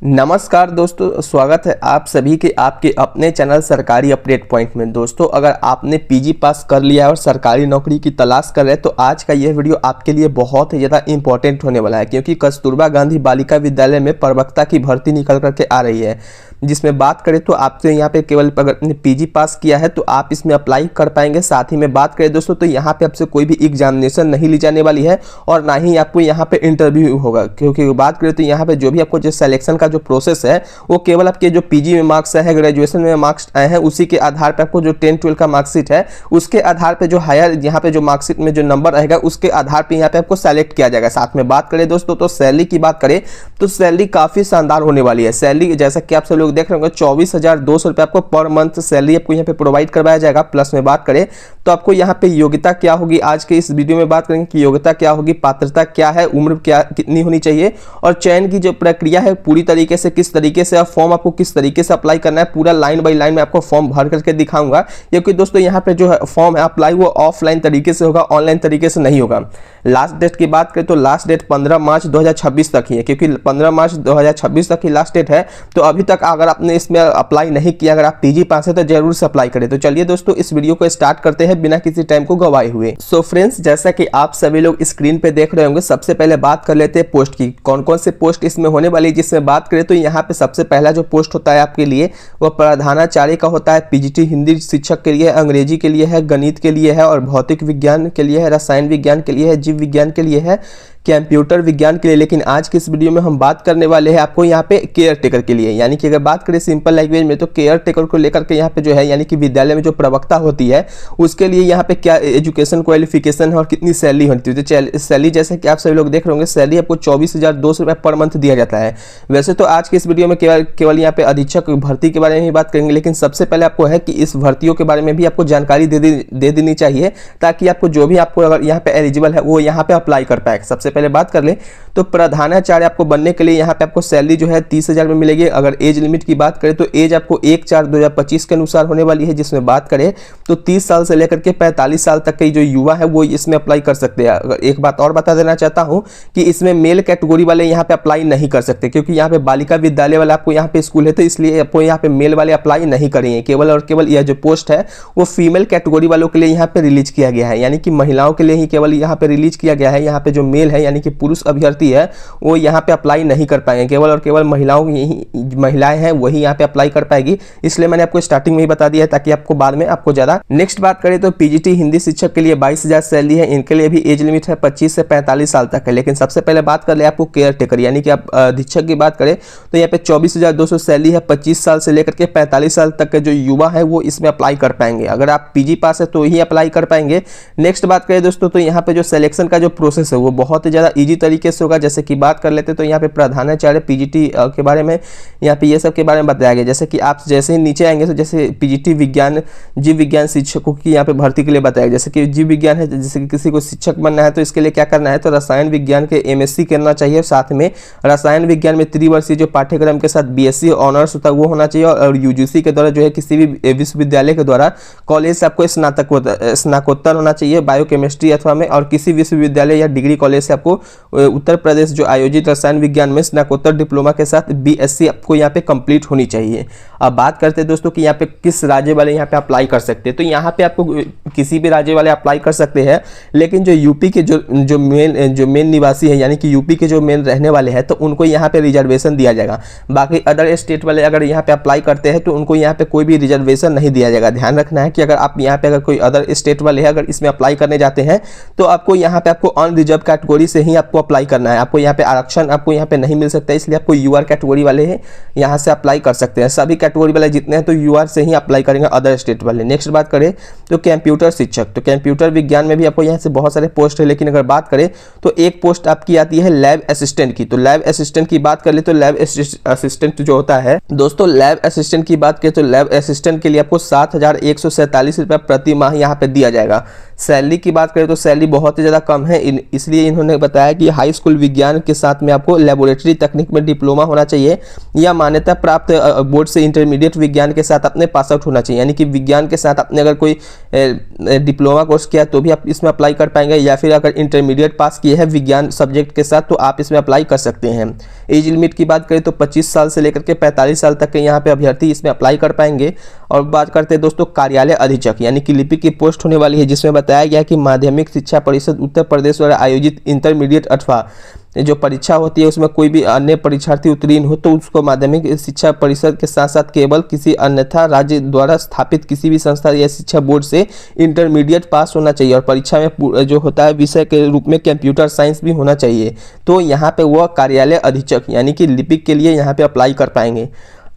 नमस्कार दोस्तों, स्वागत है आप सभी के आपके अपने चैनल सरकारी अपडेट पॉइंट में। दोस्तों, अगर आपने पीजी पास कर लिया है और सरकारी नौकरी की तलाश कर रहे हैं तो आज का यह वीडियो आपके लिए बहुत ही ज़्यादा इंपॉर्टेंट होने वाला है, क्योंकि कस्तूरबा गांधी बालिका विद्यालय में प्रवक्ता की भर्ती निकल करके आ रही है, जिसमें बात करें तो आपसे यहाँ पे केवल अगर आपने पीजी पास किया है तो आप इसमें अप्लाई कर पाएंगे। साथ ही में बात करें दोस्तों तो यहाँ पे आपसे कोई भी एग्जामिनेशन नहीं ली जाने वाली है और ना ही आपको यहाँ पे इंटरव्यू होगा, क्योंकि बात करें तो यहाँ पे जो भी आपको जो सिलेक्शन का जो प्रोसेस है वो केवल आपके जो पीजी में मार्क्स है, ग्रेजुएशन में मार्क्स आए हैं, उसी के आधार पर आपको जो 10-12 का मार्कशीट है उसके आधार पर जो हायर यहाँ पे जो मार्कशीट में जो नंबर रहेगा उसके आधार पर यहाँ पे आपको सेलेक्ट किया जाएगा। साथ में बात करें दोस्तों तो सैलरी की बात करें तो सैलरी काफी शानदार होने वाली है। सैलरी जैसा कि आप सब लोग देख रहे होंगे 24,200 रुपये आपको पर मंथ सैलरी आपको यहाँ पे प्रोवाइड करवाया जाएगा। प्लस में बात करें तो आपको यहाँ पे योग्यता क्या होगी, आज के इस वीडियो में बात करेंगे कि योग्यता क्या होगी, पात्रता क्या है, उम्र क्या कितनी होनी चाहिए और चयन की जो प्रक्रिया है पूरी तरीके से किस तरीके से फॉर्म आपको किस तरीके से अप्लाई करना है, पूरा लाइन बाय लाइन में आपको फॉर्म भर करके दिखाऊंगा। क्योंकि दोस्तों यहाँ पे जो फॉर्म है अप्लाई वो ऑफलाइन तरीके से होगा, ऑनलाइन तरीके से नहीं होगा। लास्ट डेट की बात करें तो लास्ट डेट 15 मार्च 2026 तक ही है, क्योंकि 15 मार्च 2026 तक ही लास्ट डेट है। तो अभी तक अगर आपने इसमें अप्लाई नहीं किया, अगर आप पीजी पास है तो जरूर से अप्लाई करें। तो चलिए दोस्तों इस वीडियो को स्टार्ट करते हैं बिना किसी टाइम को गवाए हुए। सो फ्रेंड्स, जैसा कि आप सभी लोग स्क्रीन पे देख रहे होंगे, सबसे पहले बात कर लेते हैं पोस्ट की, कौन कौन से पोस्ट इसमें होने वाली है। जिसमें बात करें तो यहाँ पे सबसे पहला जो पोस्ट होता है आपके लिए वो प्रधानाचार्य का होता है। पीजीटी हिंदी शिक्षक के लिए, अंग्रेजी के लिए है, गणित के लिए है और भौतिक विज्ञान के लिए है, रसायन विज्ञान के लिए है, जीव विज्ञान के लिए है, कंप्यूटर विज्ञान के लिए। लेकिन आज की इस वीडियो में हम बात करने वाले हैं आपको यहाँ पे केयर टेकर के लिए, यानी कि अगर बात करें सिंपल लैंग्वेज में तो केयर टेकर को लेकर के यहाँ पे जो है यानी कि विद्यालय में जो प्रवक्ता होती है उसके लिए यहाँ पे क्या एजुकेशन क्वालिफिकेशन है और कितनी सैलरी होती है। तो सैलरी जैसे कि आप सभी लोग देख रहे होंगे, सैलरी आपको 24,200 रुपये पर मंथ दिया जाता है। वैसे तो आज की इस वीडियो में केवल यहाँ पे अधीक्षक भर्ती के बारे में ही बात करेंगे, लेकिन सबसे पहले आपको है कि इस भर्तियों के बारे में भी आपको जानकारी दे देनी चाहिए, ताकि आपको जो भी आपको अगर यहाँ पे एलिजिबल है वो यहाँ पे अप्लाई कर पाए। सबसे पहले बात कर ले तो प्रधानाचार्य आपको बनने के लिए यहाँ पे आपको सैलरी जो है 30,000 में मिलेगी। अगर एज लिमिट की बात करें तो एज आपको 1/4/2025 के अनुसार होने वाली है, जिसमें बात करें तो 30 साल से लेकर के 45 साल तक के जो युवा है वो इसमें अप्लाई कर सकते हैं। अगर एक बात और बता देना चाहता हूं कि इसमें मेल कैटेगरी वाले यहाँ पे अप्लाई नहीं कर सकते, क्योंकि यहाँ पे बालिका विद्यालय वाला आपको यहाँ पे स्कूल है तो इसलिए आपको यहाँ पे मेल वाले अप्लाई नहीं करेंगे। केवल और केवल यह जो पोस्ट है वो फीमेल कैटेगरी वालों के लिए यहाँ पे रिलीज किया गया है, यानी कि महिलाओं के लिए ही केवल यहाँ पे रिलीज किया गया है। यहाँ पे जो मेल है यानी कि पुरुष अभ्यर्थी है वो यहाँ पे अप्लाई नहीं कर पाएंगे, केवल और केवल महिलाएं हैं वही यहाँ पे अप्लाई कर पाएगी। इसलिए मैंने आपको स्टार्टिंग में ही बता दिया है ताकि आपको बाद में आपको ज्यादा। नेक्स्ट बात करें तो पीजीटी हिंदी शिक्षक के लिए 22,000 सैलरी है। इनके लिए भी एज लिमिट है 25 से 45 साल तक है। लेकिन सबसे पहले बात कर ले आपको केयर टेकर यानी कि आप अधीक्षक की बात करें तो यहाँ पे 24,200 सैलरी है। 25 साल से लेकर के 45 साल तक के जो युवा है वो इसमें अप्लाई कर पाएंगे। अगर आप पीजी पास है तो ही अप्लाई कर पाएंगे। नेक्स्ट बात करें दोस्तों तो यहाँ पे जो सिलेक्शन का जो प्रोसेस है वो बहुत ही ज्यादा ईजी तरीके से होगा। जैसे कि बात कर लेते तो यहाँ पे प्रधानाचार्य पीजीटी के बारे में यहाँ पे ये सब के बारे में बताया गया। जैसे कि आप जैसे ही नीचे आएंगे तो जैसे पीजीटी विज्ञान जीव विज्ञान शिक्षकों की यहाँ पे भर्ती के लिए बताया गया। जैसे कि जीव विज्ञान है, जैसे कि किसी को शिक्षक बनना है तो इसके लिए क्या करना है तो रसायन विज्ञान के एमएससी करना चाहिए। साथ में रसायन विज्ञान में त्रिवर्षीय जो पाठ्यक्रम के साथ बीएससी ऑनर्स होता है वो होना चाहिए। और यूजीसी के द्वारा जो है किसी भी विश्वविद्यालय के द्वारा कॉलेज से आपको स्नातकोत्तर होना चाहिए बायोकेमिस्ट्री अथवा में, और किसी विश्वविद्यालय या डिग्री कॉलेज से आपको उत्तर प्रदेश जो आयोजित रसायन विज्ञान में स्नातकोत्तर डिप्लोमा के साथ बीएससी आपको यहाँ पे कंप्लीट होनी चाहिए। अब बात करते हैं दोस्तों कि यहाँ पे किस राज्य वाले यहाँ पे अप्लाई कर सकते हैं। तो यहाँ पे आपको किसी भी राज्य वाले अप्लाई कर सकते हैं, लेकिन जो यूपी के जो मेन निवासी है यानी कि यूपी के जो मेन रहने वाले हैं तो उनको यहाँ पे रिजर्वेशन दिया जाएगा। बाकी अदर स्टेट वाले अगर यहाँ पे अप्लाई करते हैं तो उनको यहाँ पे कोई भी रिजर्वेशन नहीं दिया जाएगा। ध्यान रखना है कि अगर आप यहाँ पे अगर कोई अदर स्टेट वाले हैं अगर इसमें अप्लाई करने जाते हैं तो आपको यहाँ पे आपको अनरिजर्व कैटेगरी से ही आपको अप्लाई करना है। आपको यहाँ पे आरक्षण आपको यहाँ पे नहीं मिल सकता है, इसलिए आपको यूआर कैटेगरी वाले हैं यहाँ से अप्लाई कर सकते हैं। सभी कैटेगरी वाले जितने हैं तो यूआर से ही अप्लाई करेंगे अदर स्टेट वाले। नेक्स्ट बात करें तो कंप्यूटर शिक्षक, तो कंप्यूटर विज्ञान में भी आपको यहाँ से बहुत सारे पोस्ट है, लेकिन अगर बात करें तो एक पोस्ट आपकी आती है लैब असिस्टेंट की। तो लैब असिस्टेंट की बात कर ले तो लैब असिस्टेंट जो होता है दोस्तों, लैब असिस्टेंट की बात करें तो लैब असिस्टेंट के लिए आपको 7,147 रुपये प्रति माह यहाँ पे दिया जाएगा। सैलरी की बात करें तो सैलरी बहुत ही ज़्यादा कम है, इसलिए इन्होंने ने बताया कि हाई स्कूल विज्ञान के साथ में आपको लेबोरेटरी तकनीक में डिप्लोमा होना चाहिए या मान्यता प्राप्त बोर्ड से इंटरमीडिएट विज्ञान के साथ अपने पास आउट होना चाहिए। यानी कि विज्ञान के साथ आपने अगर कोई डिप्लोमा कोर्स किया तो भी आप इसमें अप्लाई कर पाएंगे, या फिर अगर इंटरमीडिएट पास किए हैं विज्ञान सब्जेक्ट के साथ तो आप इसमें अप्लाई कर सकते हैं। एज लिमिट की बात करें तो 25 साल से लेकर के 45 साल तक के यहाँ पे अभ्यर्थी इसमें अप्लाई कर पाएंगे। और बात करते हैं दोस्तों कार्यालय अधीक्षक यानी कि लिपिक की पोस्ट होने वाली है, जिसमें बताया गया कि माध्यमिक शिक्षा परिषद उत्तर प्रदेश द्वारा आयोजित इंटरमीडिएट अथवा जो परीक्षा होती है उसमें कोई भी अन्य परीक्षार्थी उत्तीर्ण हो तो उसको माध्यमिक शिक्षा परिषद के साथ साथ केवल किसी अन्यथा राज्य द्वारा स्थापित किसी भी संस्था या शिक्षा बोर्ड से इंटरमीडिएट पास होना चाहिए। और परीक्षा में जो होता है विषय के रूप में कंप्यूटर साइंस भी होना चाहिए। तो यहाँ पे वह कार्यालय अधीक्षक यानी कि लिपिक के लिए यहाँ पे अप्लाई कर पाएंगे।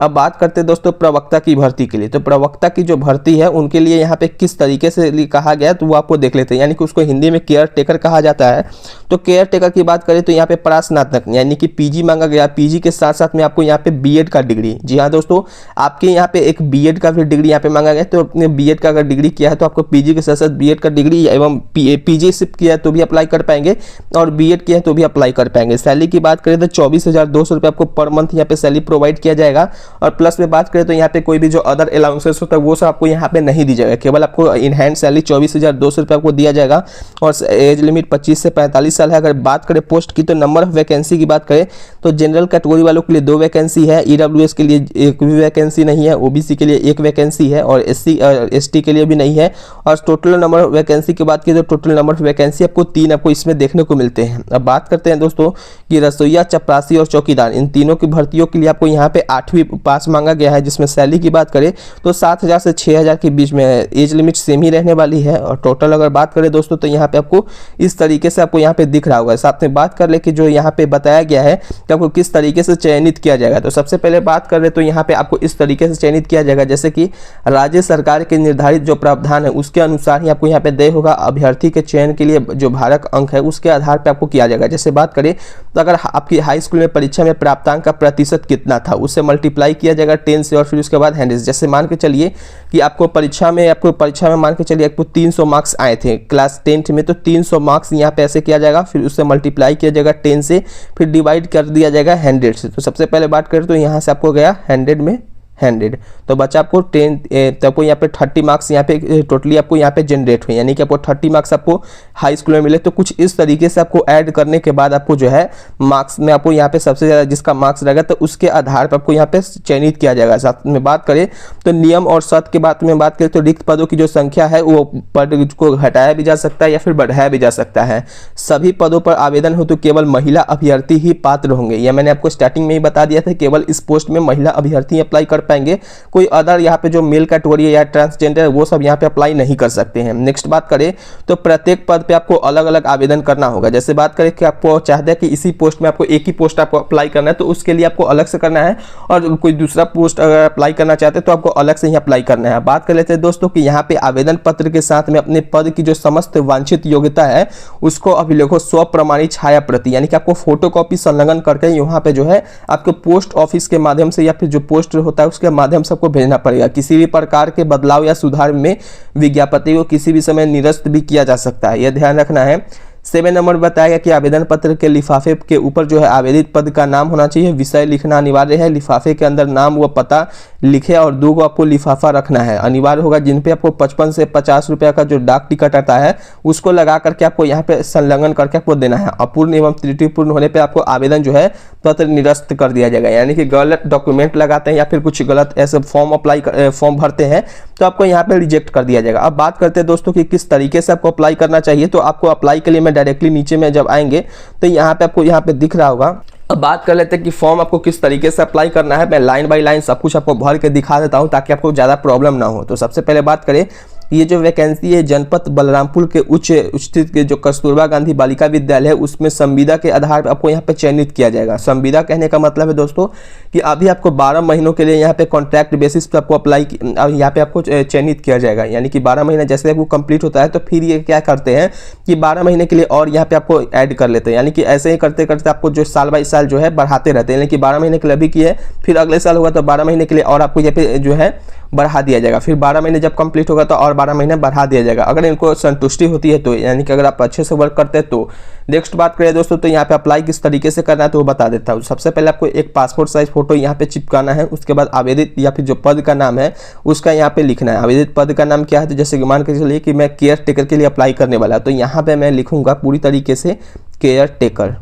अब बात करते हैं दोस्तों प्रवक्ता की भर्ती के लिए। तो प्रवक्ता की जो भर्ती है उनके लिए यहाँ पे किस तरीके से कहा गया तो वो आपको देख लेते हैं, यानी कि उसको हिंदी में केयर टेकर कहा जाता है। तो केयर टेकर की बात करें तो यहाँ पे परास्नातक यानी कि पीजी मांगा गया। पीजी के साथ साथ में आपको यहाँ पे बीएड का डिग्री, जी हाँ दोस्तों, आपके यहाँ पे एक बीएड का भी डिग्री यहाँ पे मांगा गया। तो अपने बीएड का अगर डिग्री किया है तो आपको पीजी के साथ साथ बीएड का डिग्री एवं पीजी सिर्फ किया है तो भी अप्लाई कर पाएंगे और बीएड किया है तो भी अप्लाई कर पाएंगे। सैलरी की बात करें तो 24,200 रुपये आपको पर मंथ यहाँ पे सैलरी प्रोवाइड किया जाएगा। और प्लस में बात करें तो यहाँ पे कोई भी जो अदर अलाउंसेस होता है वो सब आपको यहाँ पे नहीं दी जाएगा, केवल आपको इन हैंड सैलरी 24,200 रुपये आपको दिया जाएगा। और एज लिमिट 25 से 45 साल है। अगर बात करें पोस्ट की तो नंबर ऑफ वैकेंसी की बात करें तो जनरल कैटेगरी वालों के लिए 2 वैकेंसी है, ईडब्ल्यूएस के लिए एक भी वैकेंसी नहीं है, ओबीसी के लिए 1 वैकेंसी है और एसटी के लिए भी नहीं है। और टोटल नंबर ऑफ वैकेंसी की बात की तो टोटल नंबर ऑफ वैकेंसी आपको 3 आपको इसमें देखने को मिलते हैं। अब बात करते हैं दोस्तों कि रसोईया, चपरासी और चौकीदार इन तीनों की भर्तियों के लिए आपको यहाँ पे 8वीं पास मांगा गया है, जिसमें सैलरी की बात करें तो 7,000 से 6,000 के बीच में है। एज लिमिट सेम ही रहने वाली है। और टोटल अगर बात करें दोस्तों तो यहाँ पे आपको इस तरीके से आपको यहाँ पे दिख रहा होगा। साथ में बात कर ले कि जो यहाँ पे बताया गया है कि आपको किस तरीके से चयनित किया जाएगा। तो सबसे पहले बात कर रहे तो यहाँ पे आपको इस तरीके से चयनित किया जाएगा जैसे कि राज्य सरकार के निर्धारित जो प्रावधान है उसके अनुसार ही आपको यहाँ पे तय होगा। अभ्यर्थी के चयन के लिए जो भारक अंक है उसके आधार पर आपको किया जाएगा। जैसे बात करें तो अगर आपकी हाई स्कूल में परीक्षा में प्राप्तांक का प्रतिशत कितना था उससे मल्टीप्लाई किया जाएगा 10 से और फिर उसके बाद हैंडेज। जैसे मान के चलिए कि आपको परीक्षा में मान के चलिए आपको 300 मार्क्स आए थे क्लास 10th में, तो 300 मार्क्स यहाँ पे ऐसे किया जाएगा, फिर उससे मल्टीप्लाई किया जाएगा 10 से, फिर डिवाइड कर दिया जाएगा 100 से। तो सबसे पहले बात करें तो यहाँ से आपको गया 100 में 100, तो बचा आपको 10, तो आपको यहाँ पे 30 मार्क्स यहाँ पे टोटली आपको यहाँ पे जनरेट हुए, यानी कि आपको 30 मार्क्स आपको हाई स्कूल में मिले। तो कुछ इस तरीके से आपको ऐड करने के बाद आपको जो है मार्क्स में आपको यहाँ पे सबसे ज़्यादा जिसका मार्क्स रहेगा तो उसके आधार पर आपको यहाँ पे चयनित किया जाएगा। साथ में बात करें तो नियम और शर्त के बात में बात करें तो रिक्त पदों की जो संख्या है वो पद को घटाया भी जा सकता है या फिर बढ़ाया भी जा सकता है। सभी पदों पर आवेदन हो तो केवल महिला अभ्यर्थी ही पात्र होंगे। यह मैंने आपको स्टार्टिंग में ही बता दिया था, केवल इस पोस्ट में महिला अभ्यर्थी अप्लाई कर पाएंगे। कोई अदर यहाँ पे जो मेल कैटेगरी या ट्रांसजेंडर वो सब यहाँ पे अप्लाई नहीं कर सकते हैं। नेक्स्ट बात करें तो प्रत्येक पद पे आपको अलग अलग आवेदन करना होगा। जैसे बात करें कि आपको चाहते हैं कि इसी पोस्ट में आपको एक ही पोस्ट आपको अप्लाई करना है तो उसके लिए आपको अलग से करना है, और कोई दूसरा पोस्ट अगर अप्लाई करना चाहते हैं तो आपको अलग से ही अप्लाई करना है। बात कर लेते हैं दोस्तों कि यहाँ पे आवेदन पत्र के साथ में अपने पद की जो समस्त वांछित योग्यता है उसको अभिलेखो स्व प्रमाणित छाया प्रति, यानी कि आपको फोटोकॉपी संलग्न करके यहाँ पे जो है आपको पोस्ट ऑफिस के माध्यम से या फिर जो पोस्ट होता है उसके माध्यम से आपको भेजना पड़ेगा। किसी भी प्रकार के बदलाव या सुधार में विज्ञापति को किसी भी समय निरस्त भी किया जा सकता है, यह ध्यान रखना है। 7 नंबर बताया गया कि आवेदन पत्र के लिफाफे के ऊपर जो है आवेदित पद का नाम होना चाहिए, विषय लिखना अनिवार्य है, लिफाफे के अंदर नाम व पता लिखे और 2 को आपको लिफाफा रखना है अनिवार्य होगा, जिन पे आपको 55 से 50 रुपये का जो डाक टिकट आता है उसको लगा करके आपको यहाँ पे संलग्न करके आपको देना है। अपूर्ण एवं त्रुटिपूर्ण होने पे आपको आवेदन जो है पत्र निरस्त कर दिया जाएगा, यानी कि गलत डॉक्यूमेंट लगाते हैं या फिर कुछ गलत ऐसे फॉर्म भरते हैं तो आपको यहाँ पे रिजेक्ट कर दिया जाएगा। अब बात करते हैं दोस्तों कि किस तरीके से आपको अप्लाई करना चाहिए। तो आपको अप्लाई के लिए मैं डायरेक्टली नीचे में जब आएंगे तो यहाँ पे आपको यहाँ पे दिख रहा होगा। अब बात कर लेते हैं कि फॉर्म आपको किस तरीके से अप्लाई करना है। मैं लाइन बाय लाइन सब कुछ आपको भर के दिखा देता हूँ ताकि आपको ज़्यादा प्रॉब्लम ना हो। तो सबसे पहले बात करें ये जो वैकेंसी है जनपद बलरामपुर के उच्च स्थित के जो कस्तूरबा गांधी बालिका विद्यालय है उसमें संविदा के आधार पर आपको यहाँ पे चयनित किया जाएगा। संविदा कहने का मतलब है दोस्तों कि अभी आपको 12 महीनों के लिए यहाँ पे कॉन्ट्रैक्ट बेसिस पर आपको यहाँ पे आपको चयनित किया जाएगा, यानी कि 12 महीना जैसे वो कंप्लीट होता है तो फिर ये क्या करते हैं कि 12 महीने के लिए और यहाँ पे आपको ऐड कर लेते हैं, यानी कि ऐसे ही करते करते आपको जो साल बाई साल जो है बढ़ाते रहते हैं। यानी कि 12 महीने के लिए अभी किए फिर अगले साल होगा तो 12 महीने के लिए और आपको यहाँ पे जो है बढ़ा दिया जाएगा। फिर 12 महीने जब कंप्लीट होगा तो और 12 महीने बढ़ा दिया जाएगा, अगर इनको संतुष्टि होती है तो, यानी कि अगर आप अच्छे से वर्क करते हैं तो। नेक्स्ट बात करें दोस्तों, तो यहाँ पे अप्लाई किस तरीके से करना है तो वो बता देता हूँ। सबसे पहले आपको एक पासपोर्ट साइज फोटो यहाँ पे चिपकाना है। उसके बाद आवेदित या फिर जो पद का नाम है उसका यहाँ पे लिखना है। आवेदित पद का नाम क्या है, तो जैसे कि मान के चलिए कि मैं केयर टेकर के लिए अप्लाई करने वाला, तो यहाँ पे मैं लिखूंगा पूरी तरीके से केयर टेकर।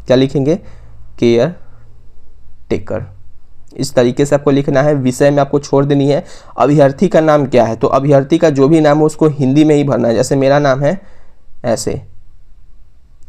क्या लिखेंगे, केयर टेकर, इस तरीके से आपको लिखना है। विषय में आपको छोड़ देनी है। अभ्यर्थी का नाम क्या है, तो अभ्यर्थी का जो भी नाम है उसको हिंदी में ही भरना है। जैसे मेरा नाम है ऐसे,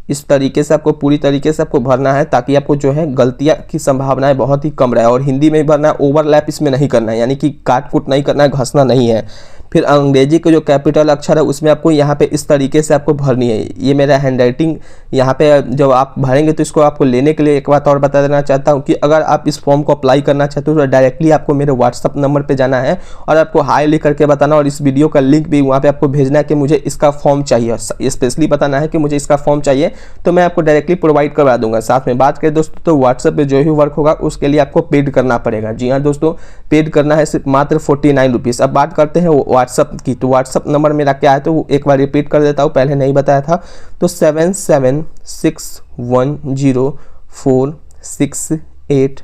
इस तरीके से आपको पूरी तरीके से आपको भरना है, ताकि आपको जो है गलतियां की संभावनाएं बहुत ही कम रहे। और हिंदी में ही भरना है, ओवरलैप इसमें नहीं करना है, यानी कि काट कूट नहीं करना है, घसना नहीं है। फिर अंग्रेजी के जो कैपिटल अक्षर है उसमें आपको यहाँ पे इस तरीके से आपको भरनी है। ये मेरा हैंडराइटिंग यहाँ पे जब आप भरेंगे तो इसको आपको लेने के लिए एक बात और बता देना चाहता हूँ कि अगर आप इस फॉर्म को अप्लाई करना चाहते हो तो डायरेक्टली आपको मेरे व्हाट्सअप नंबर पे जाना है और आपको हाई लिख करके बताना, और इस वीडियो का लिंक भी वहाँ पे आपको भेजना है कि मुझे इसका फॉर्म चाहिए, स्पेशली बताना है कि मुझे इसका फॉर्म चाहिए, तो मैं आपको डायरेक्टली प्रोवाइड करवा दूंगा। साथ में बात करें दोस्तों, तो व्हाट्सएप पे जो भी वर्क होगा उसके लिए आपको पेड करना पड़ेगा। जी हाँ दोस्तों, पेड करना है सिर्फ मात्र 49 रुपीज़। अब बात करते हैं व्हाट्सअप की, तो व्हाट्सअप नंबर मेरा क्या है तो वो एक बार रिपीट कर देता हूँ, पहले नहीं बताया था। तो 7761046831।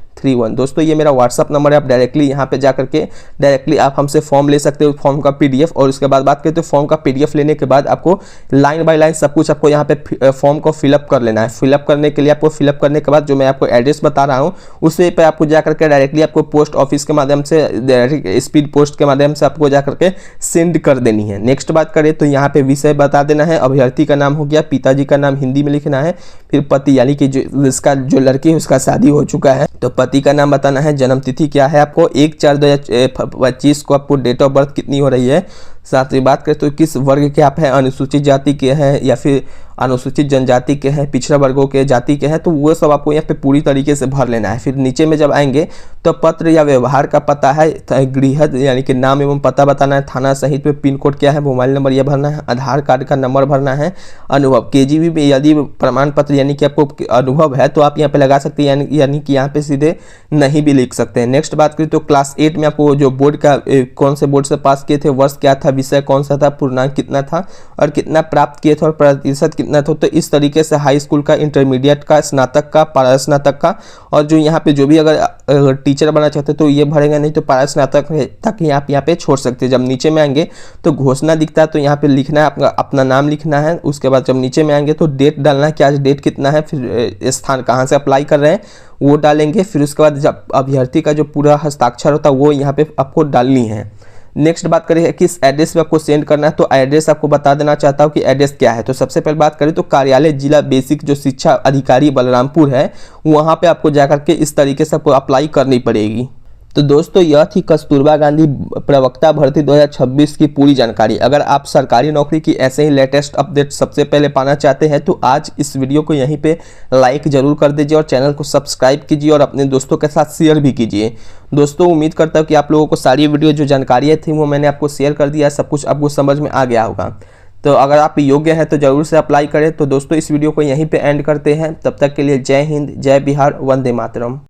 दोस्तों ये मेरा व्हाट्सअप नंबर है। आप डायरेक्टली यहाँ पे जा करके डायरेक्टली आप हमसे फॉर्म ले सकते हो, फॉर्म का पीडीएफ। और उसके बाद बात करें तो फॉर्म का पीडीएफ लेने के बाद आपको लाइन बाय लाइन सब कुछ आपको यहाँ पे फॉर्म को फिलअप कर लेना है। फिलअप करने के लिए आपको फिलअप करने के बाद जो मैं आपको एड्रेस बता रहा हूँ उसे पे आपको जा करके डायरेक्टली आपको पोस्ट ऑफिस के माध्यम से, स्पीड पोस्ट के माध्यम से आपको जा करके सेंड कर देनी है। नेक्स्ट बात करें तो यहाँ पे विषय बता देना है। अभ्यर्थी का नाम हो गया, पिताजी का नाम हिंदी में लिखना है, फिर पति यानी कि जिसका जो लड़की है उसका शादी हो चुका है तो पति का नाम बताना है। जन्म तिथि क्या है आपको, 1/4/2025 को आपको डेट ऑफ बर्थ कितनी हो रही है। साथ ही बात करें तो किस वर्ग के आप हैं, अनुसूचित जाति के हैं या फिर अनुसूचित जनजाति के हैं, पिछड़ा वर्गों के जाति के हैं, तो वो सब आपको यहाँ पे पूरी तरीके से भर लेना है। फिर नीचे में जब आएंगे तो पत्र या व्यवहार का पता है, गृहस्थ यानी कि नाम एवं पता बताना है, थाना सहित में पिन कोड क्या है, मोबाइल नंबर यह भरना है, आधार कार्ड का नंबर भरना है। अनुभव केजीबी में यदि प्रमाण पत्र यानी कि आपको अनुभव है तो आप यहाँ पे लगा सकते हैं, यानी कि यहाँ पे सीधे नहीं भी लिख सकते हैं। नेक्स्ट बात करें तो क्लास 8 में आपको जो बोर्ड का कौन से बोर्ड से पास किए थे, वर्ष क्या था, विषय कौन सा था, पूर्णांक कितना था और कितना प्राप्त किए थे और प्रतिशत कितना था। तो इस तरीके से हाई स्कूल का, इंटरमीडिएट का, स्नातक का, पारास्नातक का, और जो यहाँ पे जो भी अगर टीचर बनना चाहते तो ये भरेंगे, नहीं तो पारास्नातक तक आप यहाँ पे छोड़ सकते हैं। जब नीचे में आएंगे तो घोषणा दिखता है तो यहाँ पे लिखना है, अपना नाम लिखना है। उसके बाद जब नीचे में आएंगे तो डेट डालना है कि आज डेट कितना है, फिर स्थान कहाँ से अप्लाई कर रहे हैं वो डालेंगे। फिर उसके बाद जब अभ्यर्थी का जो पूरा हस्ताक्षर होता है वो यहाँ पे आपको डालनी है। नेक्स्ट बात करें किस एड्रेस पे आपको सेंड करना है, तो एड्रेस आपको बता देना चाहता हूँ कि एड्रेस क्या है। तो सबसे पहले बात करें तो कार्यालय जिला बेसिक जो शिक्षा अधिकारी बलरामपुर है, वहाँ पे आपको जाकर के इस तरीके से आपको अप्लाई करनी पड़ेगी। तो दोस्तों यह थी कस्तूरबा गांधी प्रवक्ता भर्ती 2026 की पूरी जानकारी। अगर आप सरकारी नौकरी की ऐसे ही लेटेस्ट अपडेट सबसे पहले पाना चाहते हैं तो आज इस वीडियो को यहीं पे लाइक जरूर कर दीजिए और चैनल को सब्सक्राइब कीजिए और अपने दोस्तों के साथ शेयर भी कीजिए। दोस्तों उम्मीद करता हूँ कि आप लोगों को सारी वीडियो जो जानकारियाँ थी वो मैंने आपको शेयर कर दिया, सब कुछ आपको समझ में आ गया होगा। तो अगर आप योग्य हैं तो जरूर से अप्लाई करें। तो दोस्तों इस वीडियो को यहीं पे एंड करते हैं, तब तक के लिए जय हिंद, जय बिहार, वंदे मातरम।